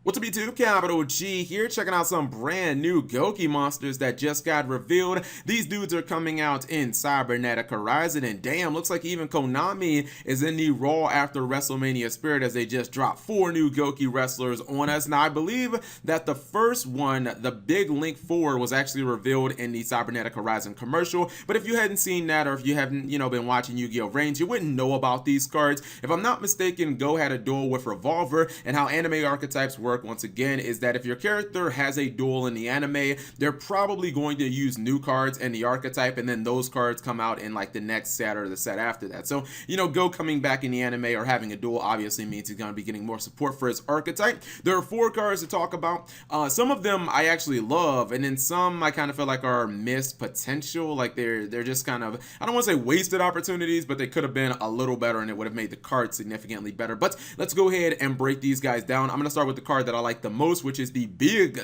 What's up YouTube, Capital G here, checking out some brand new Gouki monsters that just got revealed. These dudes are coming out in Cybernetic Horizon, and damn, looks like even Konami is in the Raw after WrestleMania spirit as they just dropped 4 new Gouki wrestlers on us. Now, I believe that the first one, the Big Link 4, was actually revealed in the Cybernetic Horizon commercial, but if you hadn't seen that, or if you haven't, been watching Yu-Gi-Oh! Reigns, you wouldn't know about these cards. If I'm not mistaken, Go had a duel with Revolver, and how anime archetypes work once again is that if your character has a duel in the anime, they're probably going to use new cards in the archetype, and then those cards come out in like the next set or the set after that. So Go coming back in the anime or having a duel obviously means he's going to be getting more support for his archetype. There are 4 cards to talk about. Some of them I actually love, and then some I kind of feel like are missed potential, like they're just kind of, I don't want to say wasted opportunities, but they could have been a little better and it would have made the card significantly better. But let's go ahead and break these guys down. I'm going to start with the card that I like the most, which is the big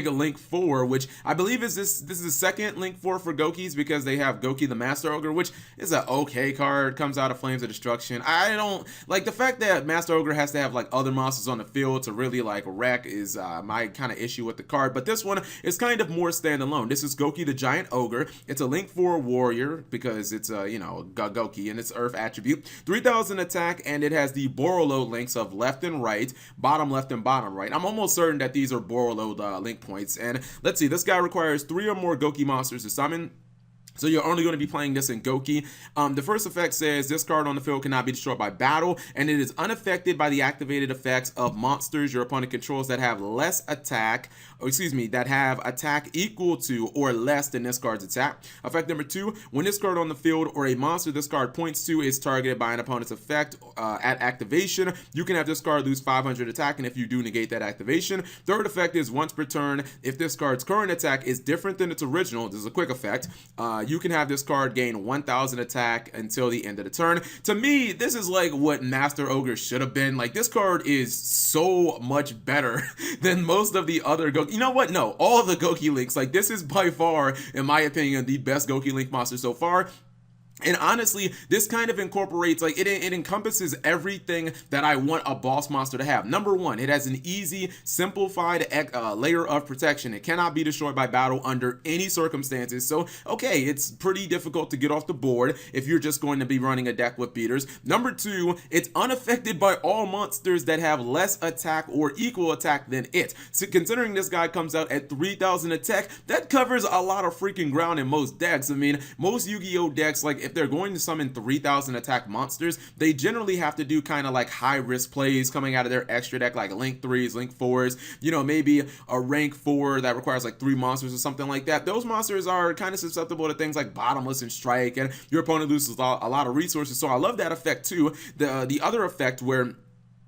Link 4, which I believe is this is the second Link 4 for Gokis, because they have Gouki the Master Ogre, which is an okay card, comes out of Flames of Destruction. I don't like the fact that Master Ogre has to have like other monsters on the field to really like wreck is my kind of issue with the card, but this one is kind of more standalone. This is Gouki the Giant Ogre. It's a Link 4 warrior because it's Gouki and its Earth attribute, 3000 attack, and it has the Borreload links of left and right, bottom left and bottom right. I'm almost certain that these are Borreload link points. And let's see, this guy requires 3 or more Gouki monsters to summon. So you're only going to be playing this in Gouki. The first effect says this card on the field cannot be destroyed by battle, and it is unaffected by the activated effects of monsters your opponent controls that have less attack, that have attack equal to or less than this card's attack. Effect number 2, when this card on the field or a monster this card points to is targeted by an opponent's effect at activation, you can have this card lose 500 attack, and if you do, negate that activation. Third effect is once per turn, if this card's current attack is different than its original, this is a quick effect, you can have this card gain 1000 attack until the end of the turn. To me, this is like what Master Ogre should have been. Like, this card is so much better than most of the other Gouki. You know what? No, all the Gouki links. Like, this is by far, in my opinion, the best Gouki link monster so far. And honestly, this kind of incorporates, like, it encompasses everything that I want a boss monster to have. Number 1, it has an easy, simplified layer of protection. It cannot be destroyed by battle under any circumstances. So, okay, it's pretty difficult to get off the board if you're just going to be running a deck with beaters. Number 2, it's unaffected by all monsters that have less attack or equal attack than it. So considering this guy comes out at 3000 attack, that covers a lot of freaking ground in most decks. I mean, most Yu-Gi-Oh decks, like, if they're going to summon 3000 attack monsters, they generally have to do kind of like high risk plays coming out of their extra deck, like Link 3s, Link 4s, maybe a rank 4 that requires like 3 monsters or something like that. Those monsters are kind of susceptible to things like Bottomless and Strike, and your opponent loses a lot of resources. So I love that effect too. The other effect where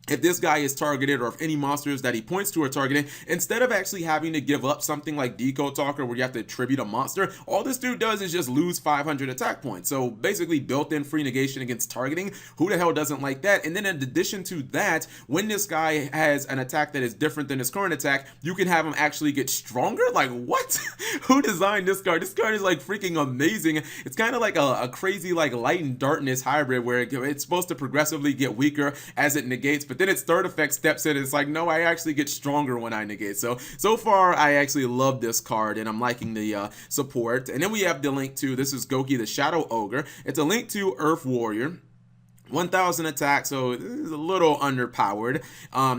if this guy is targeted, or if any monsters that he points to are targeted, instead of actually having to give up something like Decode Talker where you have to attribute a monster, all this dude does is just lose 500 attack points. So basically built-in free negation against targeting. Who the hell doesn't like that? And then in addition to that, when this guy has an attack that is different than his current attack, you can have him actually get stronger? Like, what? Who designed this card? This card is like freaking amazing. It's kind of like a crazy like light and darkness hybrid where it's supposed to progressively get weaker as it negates, but then its third effect steps in. It's like, no, I actually get stronger when I negate. So far, I actually love this card, and I'm liking the support. And then we have the Link 2. This is Gouki the Shadow Ogre. It's a Link 2 Earth Warrior. 1000 attack, so this is a little underpowered.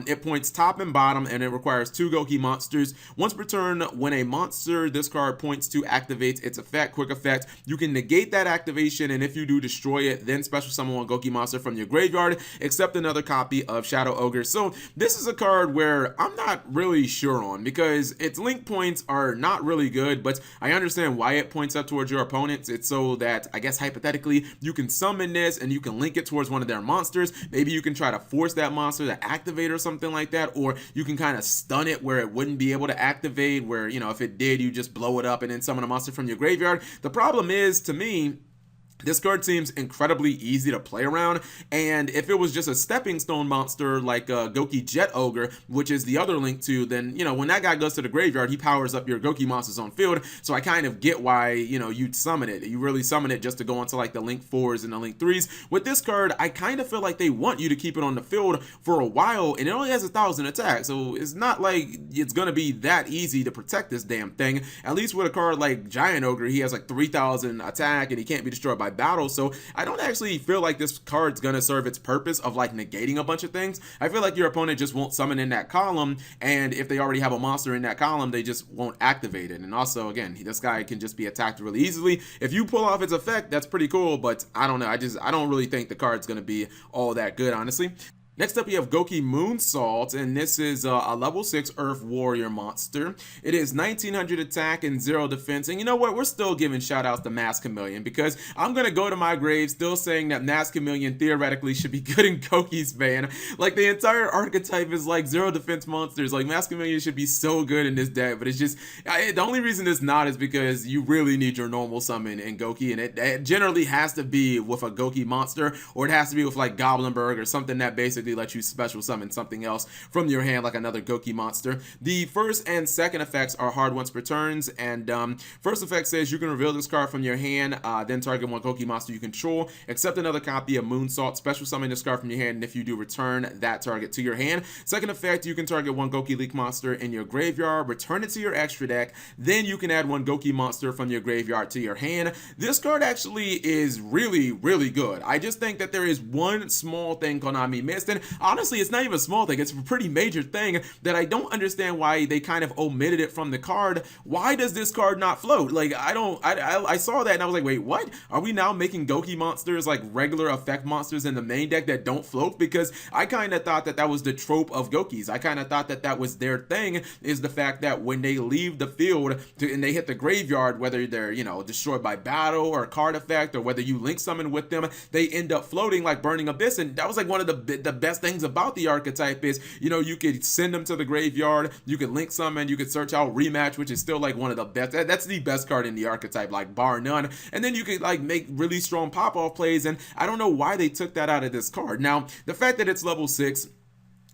It points top and bottom, and it requires 2 Gouki monsters. Once per turn, when a monster this card points to activates its effect, quick effect, you can negate that activation, and if you do, destroy it, then special summon 1 Gouki monster from your graveyard, except another copy of Shadow Ogre. So this is a card where I'm not really sure on, because its link points are not really good, but I understand why it points up towards your opponents. It's so that, I guess hypothetically, you can summon this and you can link it towards one of their monsters. Maybe you can try to force that monster to activate or something like that, or you can kind of stun it where it wouldn't be able to activate, where if it did, you just blow it up and then summon a monster from your graveyard. The problem is, to me, This card seems incredibly easy to play around, and if it was just a stepping stone monster like Gouki Jet Ogre, which is the other link to, then, when that guy goes to the graveyard, he powers up your Gouki monsters on field, so I kind of get why, you'd summon it. You really summon it just to go into like the link 4s and the link 3s. With this card, I kind of feel like they want you to keep it on the field for a while, and it only has 1,000 attack, so it's not like it's going to be that easy to protect this damn thing. At least with a card like Giant Ogre, he has like 3,000 attack, and he can't be destroyed by battle, so I don't actually feel like this card's gonna serve its purpose of like negating a bunch of things. I feel like your opponent just won't summon in that column, and if they already have a monster in that column, they just won't activate it. And also, again, this guy can just be attacked really easily. If you pull off its effect, that's pretty cool, but I don't know, I don't really think the card's gonna be all that good, honestly. Next up, we have Gouki Moonsault, and this is a level 6 Earth Warrior monster. It is 1900 attack and 0 defense, and you know what? We're still giving shoutouts to Mask Chameleon, because I'm going to go to my grave still saying that Mask Chameleon theoretically should be good in Gouki's ban. Like, the entire archetype is like 0 defense monsters. Like, Mask Chameleon should be so good in this deck, but it's just, the only reason it's not is because you really need your normal summon in Gouki, and it generally has to be with a Gouki monster, or it has to be with like Goblinberg or something that basically let you special summon something else from your hand, like another Gouki monster. The first and second effects are hard once per turns, and first effect says you can reveal this card from your hand, then target one Gouki monster you control, except another copy of Moonsault, special summon this card from your hand, and if you do, return that target to your hand. Second effect, you can target one Gouki Leak monster in your graveyard, return it to your extra deck, then you can add one Gouki monster from your graveyard to your hand. This card actually is really, really good. I just think that there is one small thing Konami missed, and honestly, it's not even a small thing. It's a pretty major thing that I don't understand why they kind of omitted it from the card. Why does this card not float? Like, I saw that and I was like, wait, what? Are we now making Gouki monsters like regular effect monsters in the main deck that don't float? Because I kind of thought that that was the trope of Goukis. I kind of thought that that was their thing, is the fact that when they leave the field and they hit the graveyard, whether they're, destroyed by battle or card effect, or whether you link summon with them, they end up floating like Burning Abyss. And that was like one of the best things about the archetype is, you could send them to the graveyard, you could link summon, you could search out Rematch, which is still like one of the best. That's the best card in the archetype, like bar none. And then you could like make really strong pop-off plays, and I don't know why they took that out of this card. Now, the fact that it's level 6,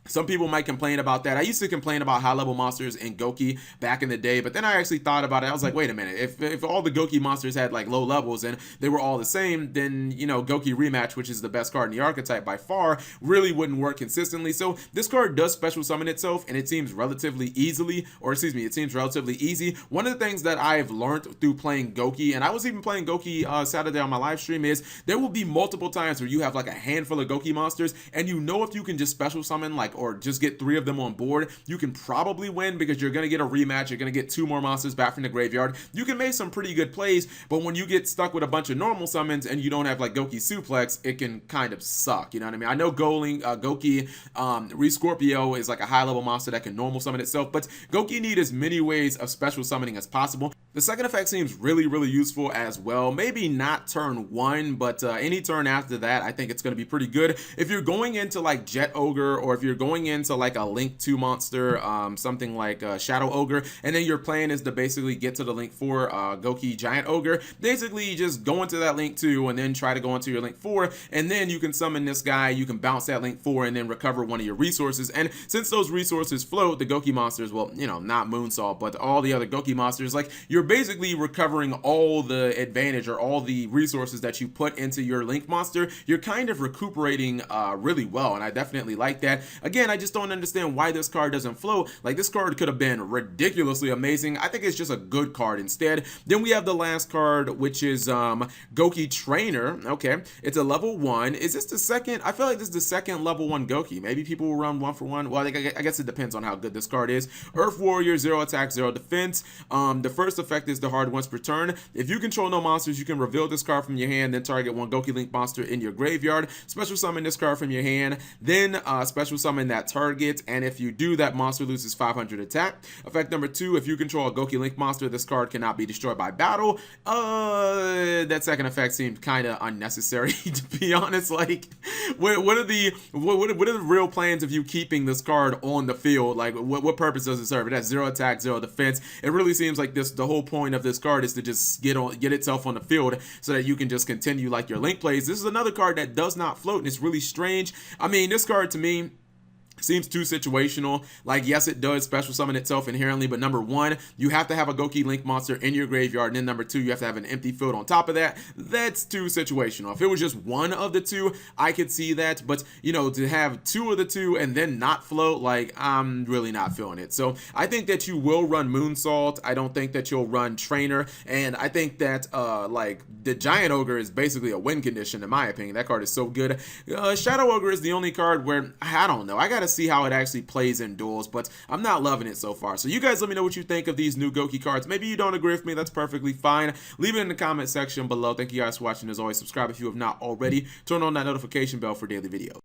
some people might complain about that. I used to complain about high level monsters in Gouki back in the day, but then I actually thought about it. I was like, wait a minute, if all the Gouki monsters had like low levels and they were all the same, then, Gouki Rematch, which is the best card in the archetype by far, really wouldn't work consistently. So this card does special summon itself, and it seems relatively easy. One of the things that I've learned through playing Gouki, and I was even playing Gouki Saturday on my live stream, is there will be multiple times where you have like a handful of Gouki monsters, and if you can just special summon like, or just get 3 of them on board, you can probably win, because you're going to get a rematch, you're going to get 2 more monsters back from the graveyard. You can make some pretty good plays, but when you get stuck with a bunch of normal summons and you don't have like Gouki Suplex, it can kind of suck, you know what I mean? I know Gouki Re-Scorpio is like a high level monster that can normal summon itself, but Gouki need as many ways of special summoning as possible. The second effect seems really, really useful as well. Maybe not turn 1, but any turn after that, I think it's going to be pretty good. If you're going into like Jet Ogre, or if you're going into like a Link 2 monster, something like Shadow Ogre, and then your plan is to basically get to the Link 4 Gouki Giant Ogre, basically you just go into that Link 2 and then try to go into your Link 4, and then you can summon this guy, you can bounce that Link 4 and then recover one of your resources. And since those resources float, the Gouki monsters, well, not Moonsault, but all the other Gouki monsters, like, you're basically recovering all the advantage or all the resources that you put into your Link monster. You're kind of recuperating really well, and I definitely like that. Again, I just don't understand why this card doesn't float. Like, this card could have been ridiculously amazing. I think it's just a good card instead. Then we have the last card, which is Gouki Trainer. Okay, it's a level 1. Is this the second? I feel like this is the second level 1 Gouki. Maybe people will run 1 for 1. Well, I guess it depends on how good this card is. Earth Warrior, 0 attack, 0 defense. The first effect is the hard once per turn. If you control no monsters, you can reveal this card from your hand, then target one Gouki Link monster in your graveyard. Special summon this card from your hand, then special summon that target, and if you do, that monster loses 500 attack. Effect number 2, if you control a Gouki Link monster, this card cannot be destroyed by battle. That second effect seems kind of unnecessary, to be honest. Like, what are the real plans of you keeping this card on the field? Like, what purpose does it serve? It has 0 attack, 0 defense. It really seems like the whole whole point of this card is to just get itself on the field so that you can just continue like your link plays. This is another card that does not float, and it's really strange. I mean, this card to me seems too situational. Like, yes, it does special summon itself inherently, but number one, you have to have a Gouki Link monster in your graveyard, and then number two, you have to have an empty field on top of that. That's too situational. If it was just one of the two, I could see that, but you know, to have two of the two and then not float, like, I'm really not feeling it. So I think that you will run Moonsault. I don't think that you'll run Trainer, and I think that like the Giant Ogre is basically a win condition in my opinion. That card is so good. Shadow Ogre is the only card where I don't know. I gotta see how it actually plays in duels, but I'm not loving it so far. So you guys let me know what you think of these new Gouki cards. Maybe you don't agree with me. That's perfectly fine. Leave it in the comment section below. Thank you guys for watching. As always, subscribe if you have not already. Turn on that notification bell for daily videos.